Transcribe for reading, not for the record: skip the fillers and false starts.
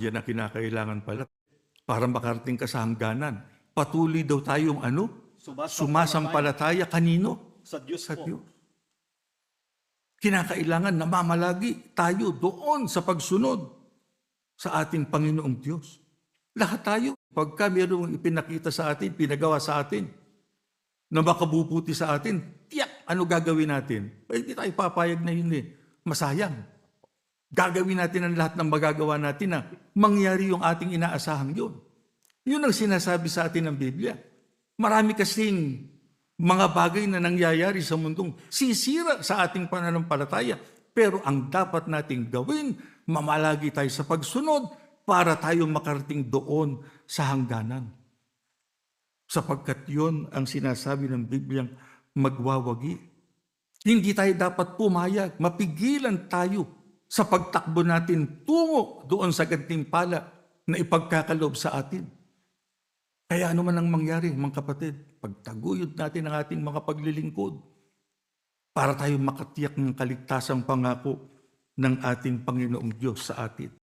Yan ang kinakailangan pala para makarating ka sa hangganan. Patuloy daw tayong sumasampalataya kanino? Sa Diyos Sa po. Diyos. Kinakailangan namamalagi tayo doon sa pagsunod sa ating Panginoong Diyos. Lahat tayo, pagka mayroong ipinakita sa atin, pinagawa sa atin, na makabubuti sa atin, tiyak, ano gagawin natin? Hindi tayo papayag na yun masayang. Gagawin natin ang lahat ng magagawa natin na mangyari yung ating inaasahang yun. Yun ang sinasabi sa atin ng Biblia. Marami kasing mga bagay na nangyayari sa mundong sisira sa ating pananampalataya. Pero ang dapat nating gawin, mamalagi tayo sa pagsunod para tayo makarating doon sa hangganan. Sapagkat yun ang sinasabi ng Bibliang magwawagi. Hindi tayo dapat pumayag, mapigilan tayo sa pagtakbo natin tungo doon sa gantimpala na ipagkakaloob sa atin. Kaya ano man ang mangyari, mga kapatid, pagtaguyod natin ang ating mga paglilingkod para tayo makatiyak ng kaligtasang pangako ng ating Panginoong Diyos sa atin.